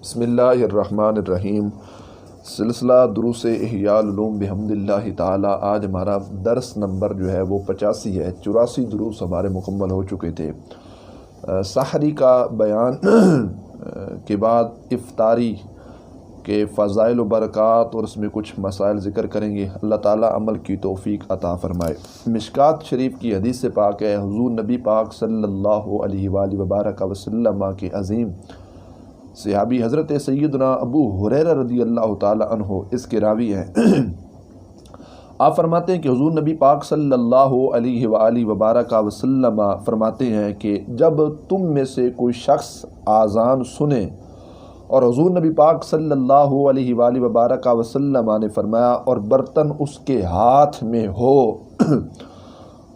بسم اللہ الرحمن الرحیم۔ سلسلہ دروس احیاء العلوم بحمد اللہ تعالی۔ آج ہمارا درس نمبر جو ہے وہ 85 ہے۔ 84 دروس ہمارے مکمل ہو چکے تھے۔ سحری کا بیان کے بعد افطاری کے فضائل و برکات اور اس میں کچھ مسائل ذکر کریں گے۔ اللہ تعالی عمل کی توفیق عطا فرمائے۔ مشکات شریف کی حدیث سے پاک ہے، حضور نبی پاک صلی اللہ علیہ وآلہ وبارک وسلم کے عظیم صحابی حضرت سیدنا ابو ہریرہ رضی اللہ تعالی عنہ اس کے راوی ہیں۔ آپ فرماتے ہیں کہ حضور نبی پاک صلی اللہ علیہ وآلہ وبارک وسلم فرماتے ہیں کہ جب تم میں سے کوئی شخص آذان سنے، اور حضور نبی پاک صلی اللہ علیہ وآلہ وبارک وسلم نے فرمایا اور برتن اس کے ہاتھ میں ہو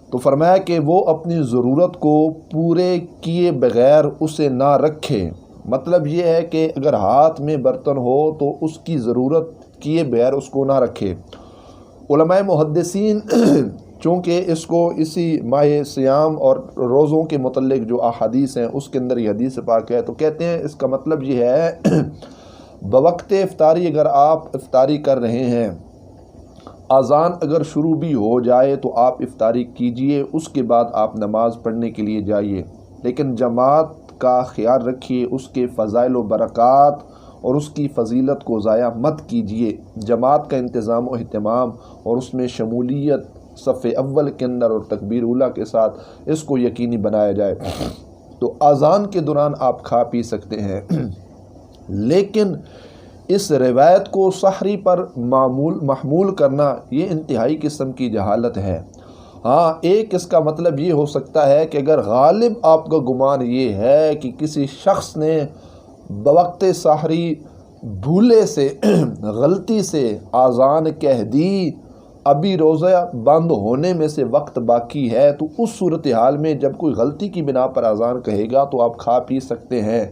تو فرمایا کہ وہ اپنی ضرورت کو پورے کیے بغیر اسے نہ رکھے۔ مطلب یہ ہے کہ اگر ہاتھ میں برتن ہو تو اس کی ضرورت کیے بغیر اس کو نہ رکھے۔ علماء محدثین چونکہ اس کو اسی ماہ سیام اور روزوں کے متعلق جو احادیث ہیں اس کے اندر یہ حدیث پاک ہے، تو کہتے ہیں اس کا مطلب یہ ہے بوقت افطاری اگر آپ افطاری کر رہے ہیں، اذان اگر شروع بھی ہو جائے تو آپ افطاری کیجئے، اس کے بعد آپ نماز پڑھنے کے لیے جائیے، لیکن جماعت کا خیال رکھیے، اس کے فضائل و برکات اور اس کی فضیلت کو ضائع مت کیجیے۔ جماعت کا انتظام و اہتمام اور اس میں شمولیت صف اول کے اندر اور تکبیر اولیٰ کے ساتھ اس کو یقینی بنایا جائے۔ تو اذان کے دوران آپ کھا پی سکتے ہیں، لیکن اس روایت کو سحری پر محمول کرنا یہ انتہائی قسم کی جہالت ہے۔ ہاں، ایک اس کا مطلب یہ ہو سکتا ہے کہ اگر غالب آپ کا گمان یہ ہے کہ کسی شخص نے بوقت سحری بھولے سے غلطی سے آذان کہہ دی، ابھی روزہ بند ہونے میں سے وقت باقی ہے، تو اس صورتحال میں جب کوئی غلطی کی بنا پر آذان کہے گا تو آپ کھا پی سکتے ہیں،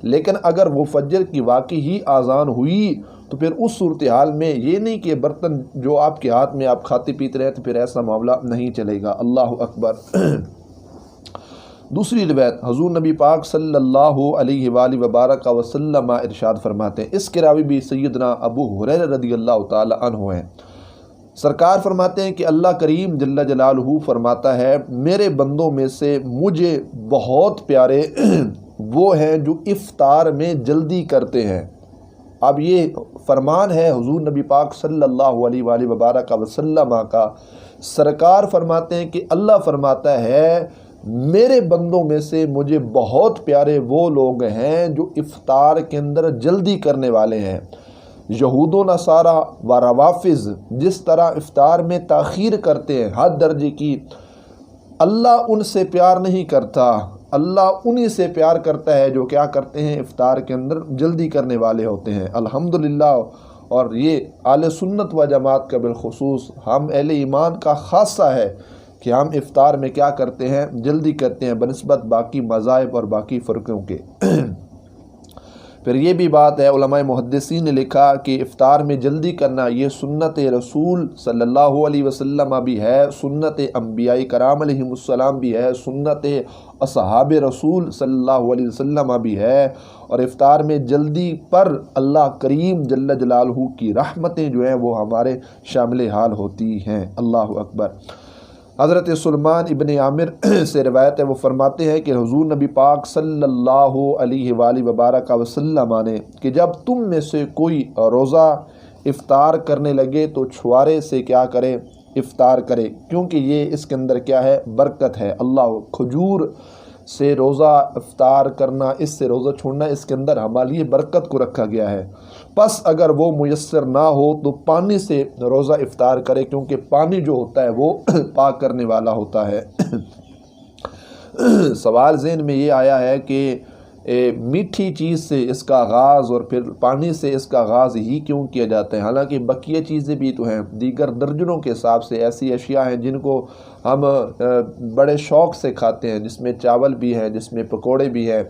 لیکن اگر وہ فجر کی واقعی ہی آذان ہوئی تو پھر اس صورتحال میں یہ نہیں کہ برتن جو آپ کے ہاتھ میں آپ کھاتے پیتے رہے، تو پھر ایسا معاملہ نہیں چلے گا۔ اللہ اکبر۔ دوسری روایت، حضور نبی پاک صلی اللہ علیہ وآلہ وبارک وسلم ارشاد فرماتے ہیں، اس کے راوی بھی سیدنا ابو ہریرہ رضی اللہ تعالی عنہ ہیں۔ سرکار فرماتے ہیں کہ اللہ کریم جل جلالہ فرماتا ہے، میرے بندوں میں سے مجھے بہت پیارے وہ ہیں جو افطار میں جلدی کرتے ہیں۔ اب یہ فرمان ہے حضور نبی پاک صلی اللہ علیہ وآلہ وبارک وسلم کا۔ سرکار فرماتے ہیں کہ اللہ فرماتا ہے، میرے بندوں میں سے مجھے بہت پیارے وہ لوگ ہیں جو افطار کے اندر جلدی کرنے والے ہیں۔ یہود و نصارہ و روافض جس طرح افطار میں تاخیر کرتے ہیں حد درجے کی، اللہ ان سے پیار نہیں کرتا، اللہ انہی سے پیار کرتا ہے جو کیا کرتے ہیں، افطار کے اندر جلدی کرنے والے ہوتے ہیں۔ الحمدللہ۔ اور یہ اہل سنت و جماعت کا بالخصوص ہم اہل ایمان کا خاصہ ہے کہ ہم افطار میں کیا کرتے ہیں، جلدی کرتے ہیں بنسبت باقی مذاہب اور باقی فرقوں کے۔ پھر یہ بھی بات ہے، علماء محدثین نے لکھا کہ افطار میں جلدی کرنا یہ سنت رسول صلی اللہ علیہ وسلم بھی ہے، سنت انبیاء کرام علیہم السلام بھی ہے، سنت اصحاب رسول صلی اللہ علیہ وسلم بھی ہے، اور افطار میں جلدی پر اللہ کریم جل جلالہ کی رحمتیں جو ہیں وہ ہمارے شامل حال ہوتی ہیں۔ اللہ اکبر۔ حضرت سلمان ابن عامر سے روایت ہے، وہ فرماتے ہیں کہ حضور نبی پاک صلی اللہ علیہ وآلہ وبارک وسلم نے کہ جب تم میں سے کوئی روزہ افطار کرنے لگے تو چھوارے سے کیا کرے، افطار کرے، کیونکہ یہ اس کے اندر کیا ہے، برکت ہے۔ اللہ، کھجور سے روزہ افطار کرنا، اس سے روزہ چھوڑنا، اس کے اندر ہمارے لیے برکت کو رکھا گیا ہے۔ پس اگر وہ میسر نہ ہو تو پانی سے روزہ افطار کرے، کیونکہ پانی جو ہوتا ہے وہ پاک کرنے والا ہوتا ہے۔ سوال ذہن میں یہ آیا ہے کہ میٹھی چیز سے اس کا آغاز اور پھر پانی سے اس کا آغاز ہی کیوں کیا جاتا ہے؟ حالانکہ بقیہ چیزیں بھی تو ہیں، دیگر درجنوں کے حساب سے ایسی اشیاء ہیں جن کو ہم بڑے شوق سے کھاتے ہیں، جس میں چاول بھی ہے، جس میں پکوڑے بھی ہیں،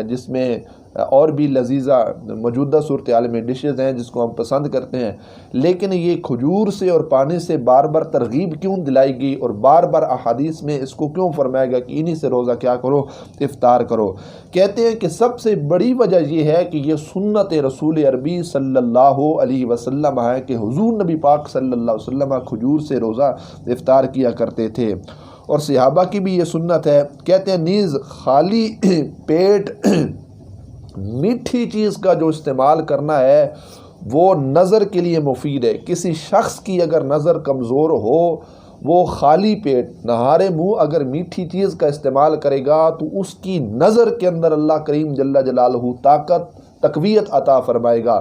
جس میں اور بھی لذیذہ موجودہ صورتحال میں ڈشز ہیں جس کو ہم پسند کرتے ہیں، لیکن یہ کھجور سے اور پانی سے بار بار ترغیب کیوں دلائی گئی اور بار بار احادیث میں اس کو کیوں فرمایا گیا کہ انہی سے روزہ کیا کرو، افطار کرو؟ کہتے ہیں کہ سب سے بڑی وجہ یہ ہے کہ یہ سنت رسول عربی صلی اللہ علیہ وسلم ہے کہ حضور نبی پاک صلی اللہ علیہ وسلم کھجور سے روزہ افطار کیا کرتے تھے، اور صحابہ کی بھی یہ سنت ہے۔ کہتے ہیں نیز خالی پیٹ میٹھی چیز کا جو استعمال کرنا ہے وہ نظر کے لیے مفید ہے۔ کسی شخص کی اگر نظر کمزور ہو، وہ خالی پیٹ نہارے منہ اگر میٹھی چیز کا استعمال کرے گا تو اس کی نظر کے اندر اللہ کریم جل جلالہ طاقت تقویت عطا فرمائے گا۔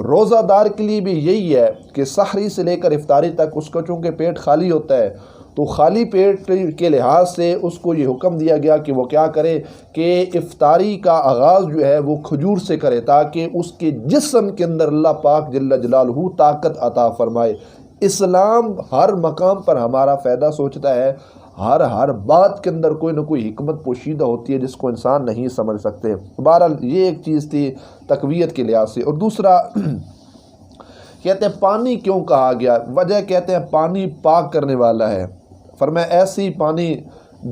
روزہ دار کے لیے بھی یہی ہے کہ سحری سے لے کر افطاری تک اس کا چونکہ پیٹ خالی ہوتا ہے، تو خالی پیٹ کے لحاظ سے اس کو یہ حکم دیا گیا کہ وہ کیا کرے کہ افطاری کا آغاز جو ہے وہ کھجور سے کرے، تاکہ اس کے جسم کے اندر اللہ پاک جل جلالہ طاقت عطا فرمائے۔ اسلام ہر مقام پر ہمارا فائدہ سوچتا ہے، ہر بات کے اندر کوئی نہ کوئی حکمت پوشیدہ ہوتی ہے جس کو انسان نہیں سمجھ سکتے۔ بہرحال یہ ایک چیز تھی تقویت کے لحاظ سے۔ اور دوسرا کہتے ہیں پانی کیوں کہا گیا؟ وجہ کہتے ہیں پانی پاک کرنے والا ہے، فرمایا ایسے ہی پانی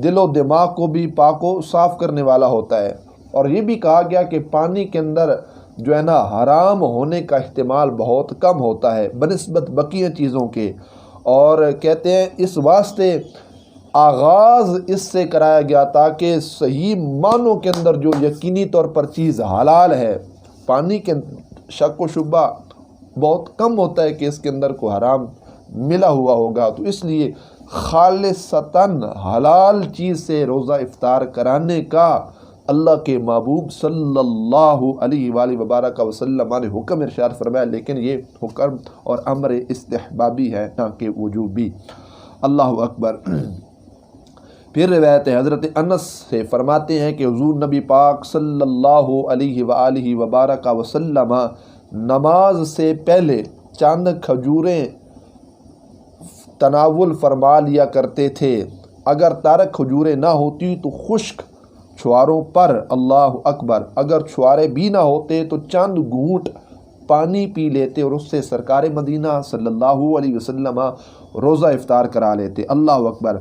دل و دماغ کو بھی پاک و صاف کرنے والا ہوتا ہے۔ اور یہ بھی کہا گیا کہ پانی کے اندر جو ہے نا حرام ہونے کا احتمال بہت کم ہوتا ہے بنسبت بقیہ چیزوں کے، اور کہتے ہیں اس واسطے آغاز اس سے کرایا گیا تاکہ صحیح معنوں کے اندر جو یقینی طور پر چیز حلال ہے، پانی کے شک و شبہ بہت کم ہوتا ہے کہ اس کے اندر کوئی حرام ملا ہوا ہوگا، تو اس لیے خالصتاً حلال چیز سے روزہ افطار کرانے کا اللہ کے محبوب صلی اللہ علیہ وآلہ وبارک وسلم نے حکم ارشاد فرمایا، لیکن یہ حکم اور امر استحبابی ہے نہ کہ وجوبی۔ اللہ اکبر۔ پھر روایت حضرت انس سے فرماتے ہیں کہ حضور نبی پاک صلی اللہ علیہ وآلہ وبارک وسلم نماز سے پہلے چند کھجوریں تناول فرما لیا کرتے تھے، اگر تارک کھجوریں نہ ہوتی تو خشک چھواروں پر، اللہ اکبر، اگر چھوارے بھی نہ ہوتے تو چند گھونٹ پانی پی لیتے اور اس سے سرکار مدینہ صلی اللہ علیہ وسلم روزہ افطار کرا لیتے۔ اللہ اکبر۔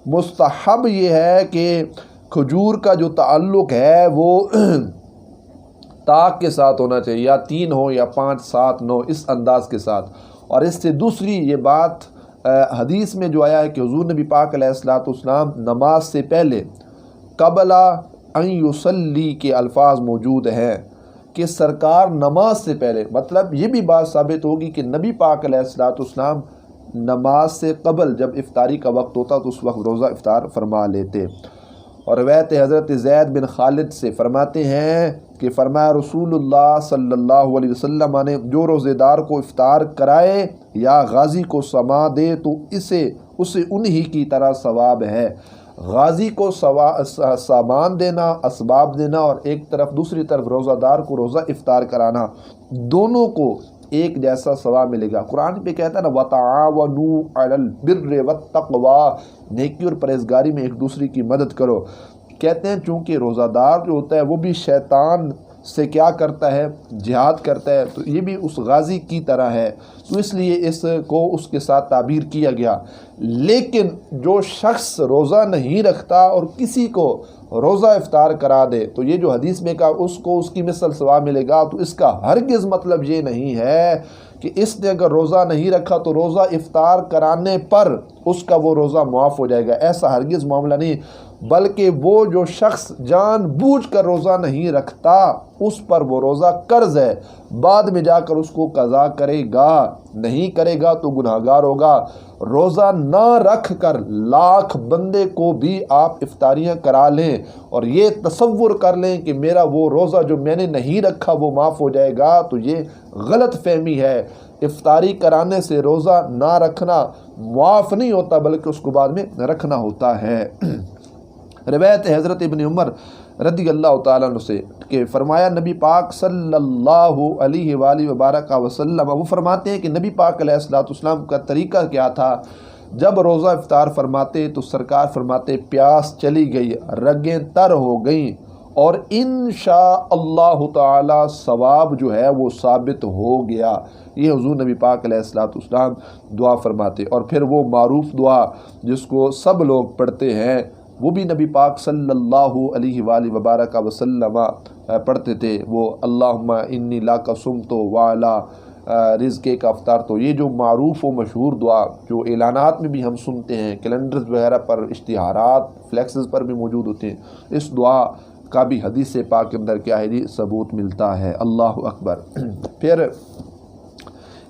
مستحب یہ ہے کہ کھجور کا جو تعلق ہے وہ طاق کے ساتھ ہونا چاہیے، یا 3 ہو یا 5 7 9 اس انداز کے ساتھ۔ اور اس سے دوسری یہ بات حدیث میں جو آیا ہے کہ حضور نبی پاک علیہ الصلوۃ والسلام نماز سے پہلے قبل ان یصلی کے الفاظ موجود ہیں کہ سرکار نماز سے پہلے، مطلب یہ بھی بات ثابت ہوگی کہ نبی پاک علیہ الصلوۃ والسلام نماز سے قبل جب افطاری کا وقت ہوتا تو اس وقت روزہ افطار فرما لیتے۔ اور روایت حضرت زید بن خالد سے فرماتے ہیں کہ فرمایا رسول اللہ صلی اللہ علیہ وسلم نے جو روزے دار کو افطار کرائے یا غازی کو سما دے تو اسے انہی کی طرح ثواب ہے۔ غازی کو سامان دینا، اسباب دینا، اور ایک طرف دوسری طرف روزہ دار کو روزہ افطار کرانا، دونوں کو ایک جیسا ثواب ملے گا۔ قرآن پہ کہتا ہے نا وَتَعَاوَنُوا عَلَى الْبِرِّ وَالتَّقْوَىٰ، نیکی اور پرہیزگاری میں ایک دوسرے کی مدد کرو۔ کہتے ہیں چونکہ روزہ دار جو ہوتا ہے وہ بھی شیطان سے کیا کرتا ہے؟ جہاد کرتا ہے، تو یہ بھی اس غازی کی طرح ہے، تو اس لیے اس کو اس کے ساتھ تعبیر کیا گیا۔ لیکن جو شخص روزہ نہیں رکھتا اور کسی کو روزہ افطار کرا دے تو یہ جو حدیث میں کہا اس کو اس کی مثل ثواب ملے گا، تو اس کا ہرگز مطلب یہ نہیں ہے کہ اس نے اگر روزہ نہیں رکھا تو روزہ افطار کرانے پر اس کا وہ روزہ معاف ہو جائے گا، ایسا ہرگز معاملہ نہیں، بلکہ وہ جو شخص جان بوجھ کر روزہ نہیں رکھتا اس پر وہ روزہ قرض ہے، بعد میں جا کر اس کو قضا کرے گا، نہیں کرے گا تو گناہگار ہوگا۔ روزہ نہ رکھ کر لاکھ بندے کو بھی آپ افطاریاں کرا لیں اور یہ تصور کر لیں کہ میرا وہ روزہ جو میں نے نہیں رکھا وہ معاف ہو جائے گا، تو یہ غلط فہمی ہے۔ افطاری کرانے سے روزہ نہ رکھنا معاف نہیں ہوتا بلکہ اس کو بعد میں رکھنا ہوتا ہے۔ روایت حضرت ابن عمر رضی اللہ تعالیٰ عنہ سے کہ فرمایا نبی پاک صلی اللہ علیہ وآلہ وبارک وسلم، وہ فرماتے ہیں کہ نبی پاک علیہ الصلوۃ والسلام کا طریقہ کیا تھا؟ جب روزہ افطار فرماتے تو سرکار فرماتے پیاس چلی گئی، رگیں تر ہو گئیں اور انشاءاللہ تعالی ثواب جو ہے وہ ثابت ہو گیا۔ یہ حضور نبی پاک علیہ الصلوۃ والسلام دعا فرماتے، اور پھر وہ معروف دعا جس کو سب لوگ پڑھتے ہیں وہ بھی نبی پاک صلی اللہ علیہ وآلہ وبارک وسلم پڑھتے تھے، وہ اللہم انی لاک صمت وعلی رزق کا افطار۔ تو یہ جو معروف و مشہور دعا جو اعلانات میں بھی ہم سنتے ہیں، کیلنڈرز وغیرہ پر، اشتہارات فلیکسز پر بھی موجود ہوتے ہیں، اس دعا کا بھی حدیث پاک کے اندر کیا ہے جی ثبوت ملتا ہے۔ اللہ اکبر۔ پھر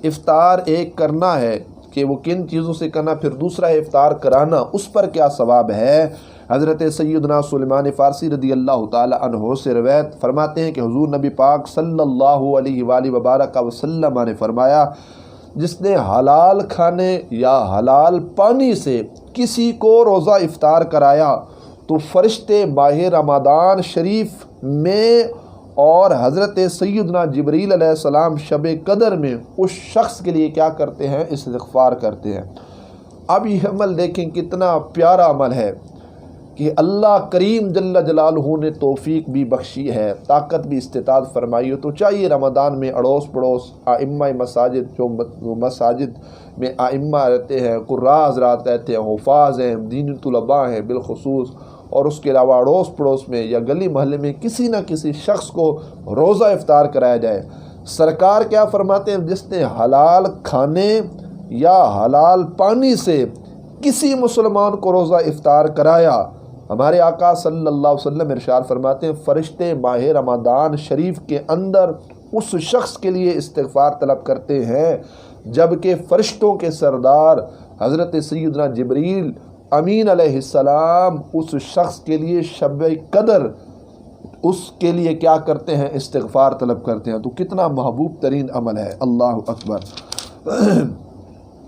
افطار ایک کرنا ہے کہ وہ کن چیزوں سے کرنا، پھر دوسرا ہے افطار کرانا، اس پر کیا ثواب ہے۔ حضرت سیدنا سلیمان فارسی رضی اللہ تعالی عنہ سے روایت فرماتے ہیں کہ حضور نبی پاک صلی اللہ علیہ وآلہ وبارک وسلم نے فرمایا، جس نے حلال کھانے یا حلال پانی سے کسی کو روزہ افطار کرایا تو فرشتے ماہ رمضان شریف میں اور حضرت سیدنا جبریل علیہ السلام شب قدر میں اس شخص کے لیے کیا کرتے ہیں، استغفار کرتے ہیں۔ اب یہ عمل دیکھیں کتنا پیارا عمل ہے کہ اللہ کریم جل جلالہ نے توفیق بھی بخشی ہے، طاقت بھی استطاعت فرمائی ہو، تو چاہیے رمضان میں اڑوس پڑوس ائمہ مساجد، جو مساجد میں ائمہ رہتے ہیں، قراء حضرات رہتے ہیں، حفاظ ہیں، دینی طلباء ہیں بالخصوص، اور اس کے علاوہ اڑوس پڑوس میں یا گلی محلے میں کسی نہ کسی شخص کو روزہ افطار کرایا جائے۔ سرکار کیا فرماتے ہیں، جس نے حلال کھانے یا حلال پانی سے کسی مسلمان کو روزہ افطار کرایا، ہمارے آقا صلی اللہ علیہ وسلم ارشاد فرماتے ہیں فرشتے ماہ رمضان شریف کے اندر اس شخص کے لیے استغفار طلب کرتے ہیں، جبکہ فرشتوں کے سردار حضرت سیدنا جبریل امین علیہ السلام اس شخص کے لیے شب قدر اس کے لیے کیا کرتے ہیں، استغفار طلب کرتے ہیں۔ تو کتنا محبوب ترین عمل ہے۔ اللہ اکبر۔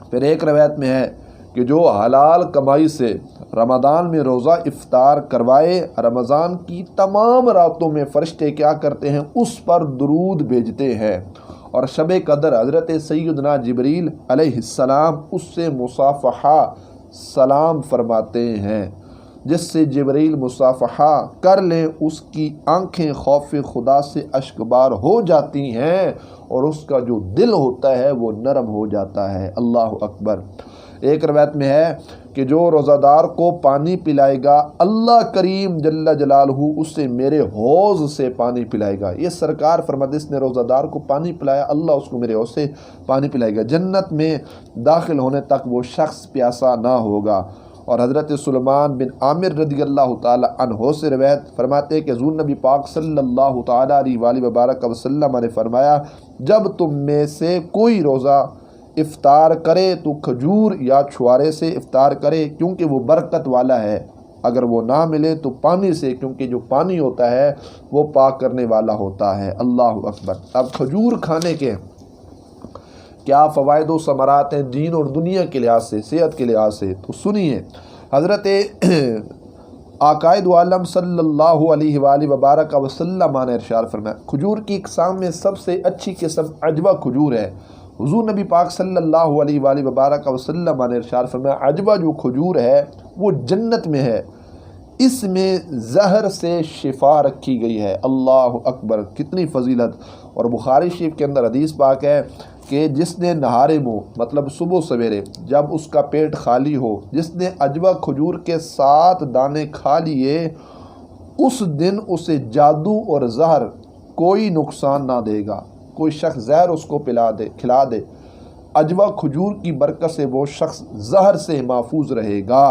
پھر ایک روایت میں ہے کہ جو حلال کمائی سے رمضان میں روزہ افطار کروائے، رمضان کی تمام راتوں میں فرشتے کیا کرتے ہیں، اس پر درود بھیجتے ہیں، اور شب قدر حضرت سیدنا جبریل علیہ السلام اس سے مصافحہ سلام فرماتے ہیں، جس سے جبریل مصافحہ کر لیں اس کی آنکھیں خوف خدا سے اشکبار ہو جاتی ہیں، اور اس کا جو دل ہوتا ہے وہ نرم ہو جاتا ہے۔ اللہ اکبر۔ ایک روایت میں ہے کہ جو روزہ دار کو پانی پلائے گا، اللہ کریم جل جلالہ اس سے میرے حوض سے پانی پلائے گا۔ یہ سرکار فرماتے ہیں، جس نے روزہ دار کو پانی پلایا، اللہ اس کو میرے حوض سے پانی پلائے گا، جنت میں داخل ہونے تک وہ شخص پیاسا نہ ہوگا۔ اور حضرت سلیمان بن عامر رضی اللہ تعالی عنہ سے روایت فرماتے ہیں کہ حضور نبی پاک صلی اللہ تعالی علیہ وآلہ وبارک وسلم نے فرمایا، جب تم میں سے کوئی روزہ افطار کرے تو کھجور یا چھوارے سے افطار کرے، کیونکہ وہ برکت والا ہے، اگر وہ نہ ملے تو پانی سے، کیونکہ جو پانی ہوتا ہے وہ پاک کرنے والا ہوتا ہے۔ اللہ اکبر۔ اب کھجور کھانے کے کیا فوائد و ثمرات ہیں دین اور دنیا کے لحاظ سے، صحت کے لحاظ سے، تو سنیے۔ حضرت عقائد عالم صلی اللہ علیہ وآلہ وبارک وسلم نے ارشاد فرمایا، کھجور کی اقسام میں سب سے اچھی قسم عجوہ کھجور ہے۔ حضور نبی پاک صلی اللہ علیہ وآلہ وبارک وسلم نے ارشاد فرمایا، عجوہ جو کھجور ہے وہ جنت میں ہے، اس میں زہر سے شفا رکھی گئی ہے۔ اللہ اکبر، کتنی فضیلت۔ اور بخاری شریف کے اندر حدیث پاک ہے کہ جس نے نہارے منہ، مطلب صبح سویرے جب اس کا پیٹ خالی ہو، جس نے عجوہ کھجور کے 7 دانے کھا لیے، اس دن اسے جادو اور زہر کوئی نقصان نہ دے گا۔ کوئی شخص زہر اس کو کھلا دے، عجوہ کھجور کی برکت سے وہ شخص زہر سے محفوظ رہے گا۔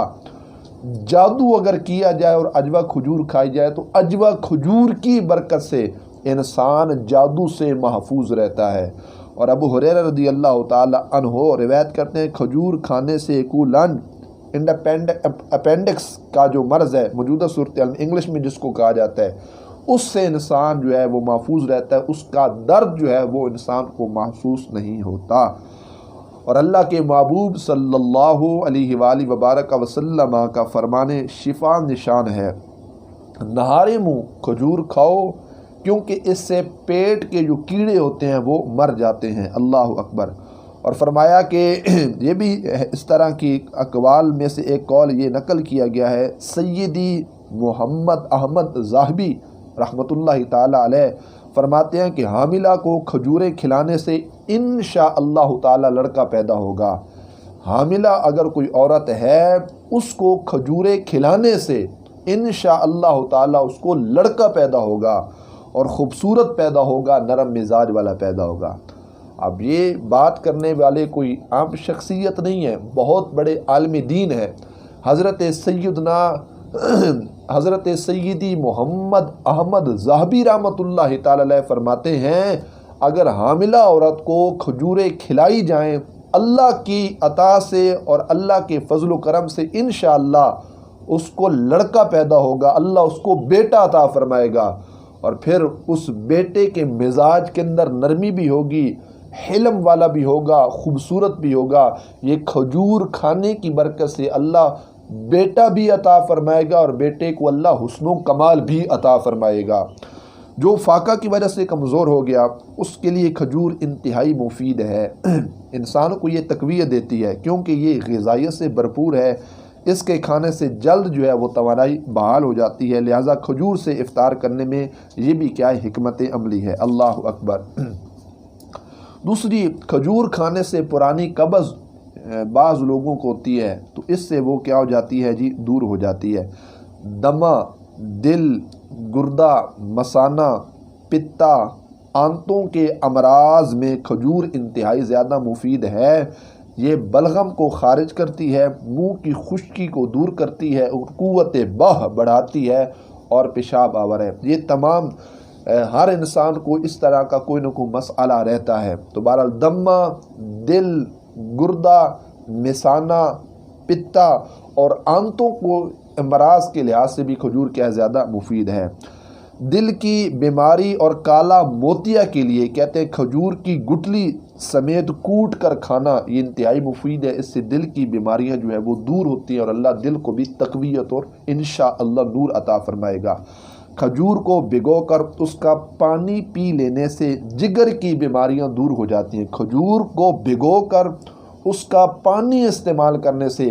جادو اگر کیا جائے اور عجوہ کھجور کھائی جائے تو عجوہ کھجور کی برکت سے انسان جادو سے محفوظ رہتا ہے۔ اور ابو ہریرہ رضی اللہ تعالی عنہ روایت کرتے ہیں، کھجور کھانے سے کولن اپینڈکس کا جو مرض ہے، موجودہ صورتحال انگلش میں جس کو کہا جاتا ہے، اس سے انسان جو ہے وہ محفوظ رہتا ہے، اس کا درد جو ہے وہ انسان کو محسوس نہیں ہوتا۔ اور اللہ کے محبوب صلی اللہ علیہ وآلہ وبارک وسلم کا فرمانے شفا نشان ہے، نہارے منہ کھجور کھاؤ، کیونکہ اس سے پیٹ کے جو کیڑے ہوتے ہیں وہ مر جاتے ہیں۔ اللہ اکبر۔ اور فرمایا کہ یہ بھی اس طرح کی اقوال میں سے ایک قول یہ نقل کیا گیا ہے، سیدی محمد احمد ذاہبی رحمتہ تعالی علیہ فرماتے ہیں کہ حاملہ کو کھجوریں کھلانے سے انشاءاللہ تعالی لڑکا پیدا ہوگا۔ حاملہ اگر کوئی عورت ہے اس کو کھجوریں کھلانے سے انشاءاللہ تعالی اس کو لڑکا پیدا ہوگا اور خوبصورت پیدا ہوگا، نرم مزاج والا پیدا ہوگا۔ اب یہ بات کرنے والے کوئی عام شخصیت نہیں ہے، بہت بڑے عالم دین ہے۔ حضرت سیدی محمد احمد ذہبی رحمۃ اللہ تعالی علیہ فرماتے ہیں اگر حاملہ عورت کو کھجوریں کھلائی جائیں اللہ کی عطا سے اور اللہ کے فضل و کرم سے انشاءاللہ اس کو لڑکا پیدا ہوگا، اللہ اس کو بیٹا عطا فرمائے گا، اور پھر اس بیٹے کے مزاج کے اندر نرمی بھی ہوگی، حلم والا بھی ہوگا، خوبصورت بھی ہوگا۔ یہ کھجور کھانے کی برکت سے اللہ بیٹا بھی عطا فرمائے گا اور بیٹے کو اللہ حسن و کمال بھی عطا فرمائے گا۔ جو فاقہ کی وجہ سے کمزور ہو گیا اس کے لیے کھجور انتہائی مفید ہے، انسان کو یہ تقویت دیتی ہے کیونکہ یہ غذائیت سے بھرپور ہے، اس کے کھانے سے جلد جو ہے وہ توانائی بحال ہو جاتی ہے، لہٰذا کھجور سے افطار کرنے میں یہ بھی کیا حکمت عملی ہے۔ اللہ اکبر۔ دوسری، کھجور کھانے سے پرانی قبض بعض لوگوں کو ہوتی ہے تو اس سے وہ کیا ہو جاتی ہے جی، دور ہو جاتی ہے۔ دمہ، دل، گردہ، مثانہ، پتا، آنتوں کے امراض میں کھجور انتہائی زیادہ مفید ہے۔ یہ بلغم کو خارج کرتی ہے، منہ کی خشکی کو دور کرتی ہے، قوت بہ بڑھاتی ہے اور پیشاب آور ہے۔ یہ تمام ہر انسان کو اس طرح کا کوئی نہ کوئی مسئلہ رہتا ہے۔ تو بہرحال دمہ، دل، گردہ، مثانہ، پتا اور آنتوں کو امراض کے لحاظ سے بھی کھجور کیا زیادہ مفید ہے۔ دل کی بیماری اور کالا موتیا کے لیے کہتے ہیں کھجور کی گٹلی سمیت کوٹ کر کھانا یہ انتہائی مفید ہے، اس سے دل کی بیماریاں جو ہے وہ دور ہوتی ہیں اور اللہ دل کو بھی تقویت اور انشاءاللہ نور عطا فرمائے گا۔ کھجور کو بھگو کر اس کا پانی پی لینے سے جگر کی بیماریاں دور ہو جاتی ہیں۔ کھجور کو بھگو کر اس کا پانی استعمال کرنے سے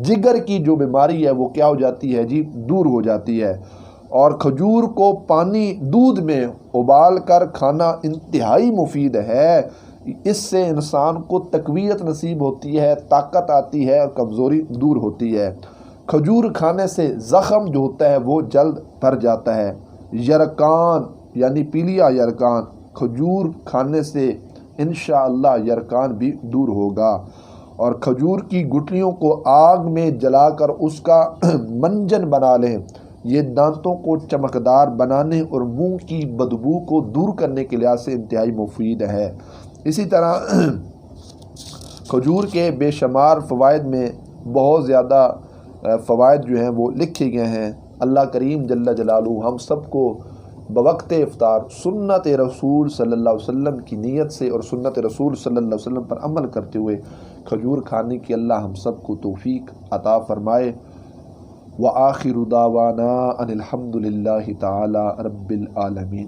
جگر کی جو بیماری ہے وہ کیا ہو جاتی ہے جی، دور ہو جاتی ہے۔ اور کھجور کو پانی دودھ میں ابال کر کھانا انتہائی مفید ہے، اس سے انسان کو تقویت نصیب ہوتی ہے، طاقت آتی ہے اور کمزوری دور ہوتی ہے۔ کھجور کھانے سے زخم جو ہوتا ہے وہ جلد بھر جاتا ہے۔ یرکان یعنی پیلیا یرکان، کھجور کھانے سے انشاءاللہ یرکان بھی دور ہوگا۔ اور کھجور کی گٹلیوں کو آگ میں جلا کر اس کا منجن بنا لیں، یہ دانتوں کو چمکدار بنانے اور منہ کی بدبو کو دور کرنے کے لحاظ سے انتہائی مفید ہے۔ اسی طرح کھجور کے بے شمار فوائد میں بہت زیادہ فوائد جو ہیں وہ لکھے گئے ہیں۔ اللہ کریم جل جلالہ ہم سب کو بوقت افطار سنت رسول صلی اللہ علیہ وسلم کی نیت سے اور سنت رسول صلی اللہ علیہ وسلم پر عمل کرتے ہوئے کھجور کھانے کی اللہ ہم سب کو توفیق عطا فرمائے۔ وآخر دعوانا ان الحمد للہ تعالی رب العالمین۔